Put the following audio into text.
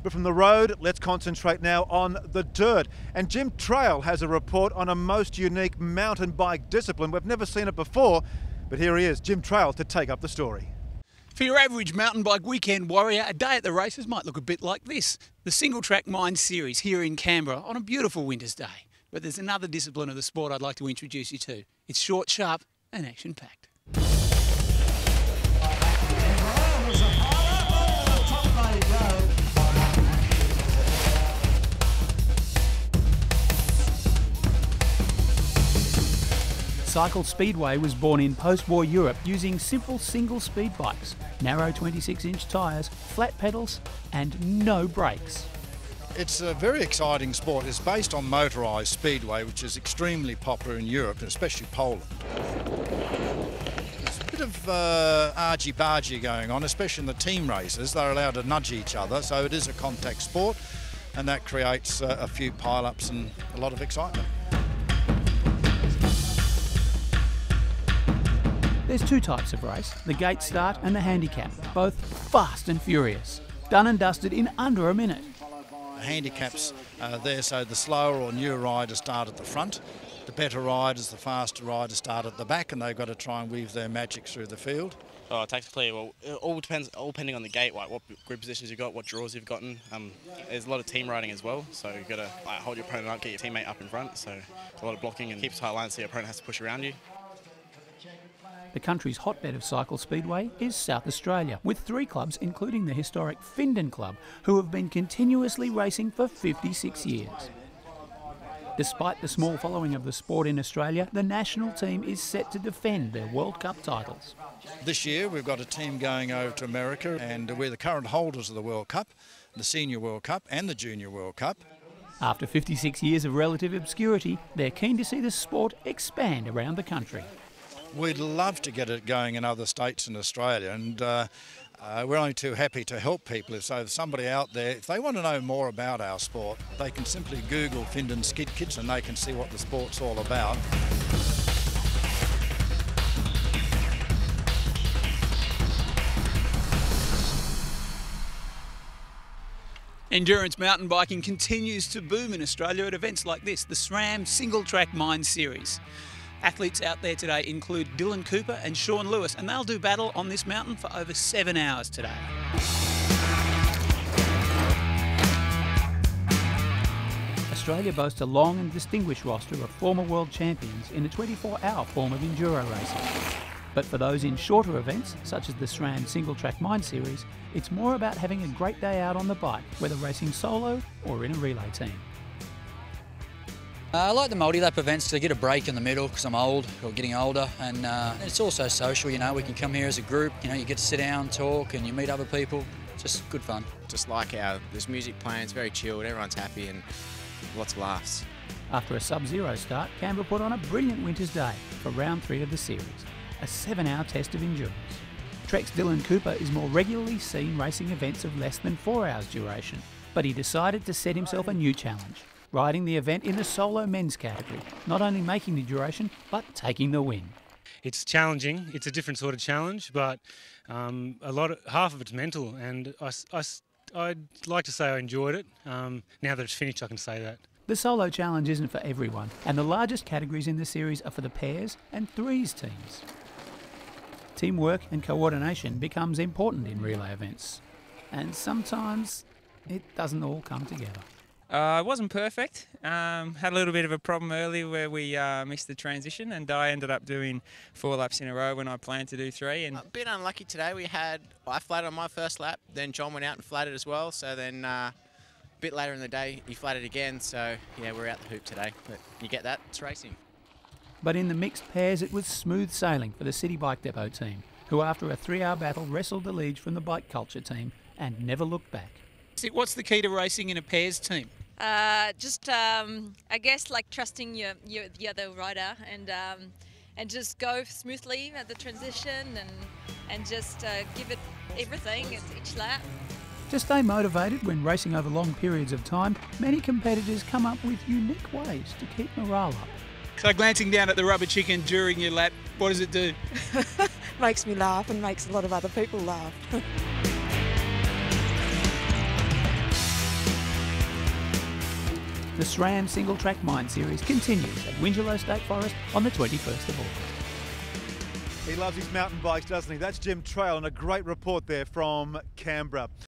But from the road, let's concentrate now on the dirt. And Jim Trail has a report on a most unique mountain bike discipline. We've never seen it before, but here he is, Jim Trail, to take up the story. For your average mountain bike weekend warrior, a day at the races might look a bit like this. The Singletrack Mind series here in Canberra on a beautiful winter's day. But there's another discipline of the sport I'd like to introduce you to. It's short, sharp and action-packed. Cycle Speedway was born in post-war Europe using simple single-speed bikes, narrow 26-inch tyres, flat pedals and no brakes. It's a very exciting sport. It's based on motorised speedway, which is extremely popular in Europe, and especially Poland. There's a bit of argy-bargy going on, especially in the team races. They're allowed to nudge each other, so it is a contact sport, and that creates a few pile-ups and a lot of excitement. There's two types of race, the gate start and the handicap, both fast and furious. Done and dusted in under a minute. The handicaps are there so the slower or newer riders start at the front, the better riders, the faster riders start at the back, and they've got to try and weave their magic through the field. Tactically, well, it all depending on the gate, like what grid positions you've got, what draws you've gotten. There's a lot of team riding as well, so you've got to hold your opponent up, get your teammate up in front, so a lot of blocking and keep tight lines so your opponent has to push around you. The country's hotbed of Cycle Speedway is South Australia, with 3 clubs including the historic Findon Club, who have been continuously racing for 56 years. Despite the small following of the sport in Australia, the national team is set to defend their World Cup titles. This year we've got a team going over to America, and we're the current holders of the World Cup, the Senior World Cup and the Junior World Cup. After 56 years of relative obscurity, they're keen to see the sport expand around the country. We'd love to get it going in other states in Australia, and we're only too happy to help people. So if somebody out there, if they want to know more about our sport, they can simply Google Findon Skid Kits and they can see what the sport's all about. Endurance mountain biking continues to boom in Australia at events like this, the SRAM Singletrack Mind series. Athletes out there today include Dylan Cooper and Sean Lewis, and they'll do battle on this mountain for over 7 hours today. Australia boasts a long and distinguished roster of former world champions in the 24-hour form of enduro racing. But for those in shorter events, such as the SRAM Singletrack Mind series, it's more about having a great day out on the bike, whether racing solo or in a relay team. I like the multi-lap events to get a break in the middle because I'm old or getting older, and it's also social, you know, we can come here as a group, you know, you get to sit down, talk and you meet other people, just good fun. Just like there's music playing, it's very chilled, everyone's happy and lots of laughs. After a sub-zero start, Canberra put on a brilliant winter's day for round 3 of the series, a 7-hour test of endurance. Trek's Dylan Cooper is more regularly seen racing events of less than 4 hours duration, but he decided to set himself a new challenge, riding the event in the solo men's category, not only making the duration, but taking the win. It's challenging, it's a different sort of challenge, but half of it's mental, and I'd like to say I enjoyed it. Now that it's finished, I can say that. The solo challenge isn't for everyone, and the largest categories in the series are for the pairs and threes teams. Teamwork and coordination becomes important in relay events, and sometimes it doesn't all come together. It wasn't perfect. Had a little bit of a problem early where we missed the transition, and I ended up doing 4 laps in a row when I planned to do 3. And a bit unlucky today. I flatted on my first lap, then John went out and flatted as well. So then a bit later in the day, he flatted again. So yeah, we're out the hoop today. But you get that, it's racing. But in the mixed pairs, it was smooth sailing for the City Bike Depot team, who after a 3-hour battle wrestled the lead from the Bike Culture team and never looked back. What's the key to racing in a pairs team? I guess like trusting the other rider and just go smoothly at the transition and just give it everything at each lap. To stay motivated when racing over long periods of time, many competitors come up with unique ways to keep morale up. So glancing down at the rubber chicken during your lap, what does it do? Makes me laugh and makes a lot of other people laugh. The SRAM Singletrack Mind series continues at Wingelow State Forest on the 21st of August. He loves his mountain bikes, doesn't he? That's Jim Trail, and a great report there from Canberra.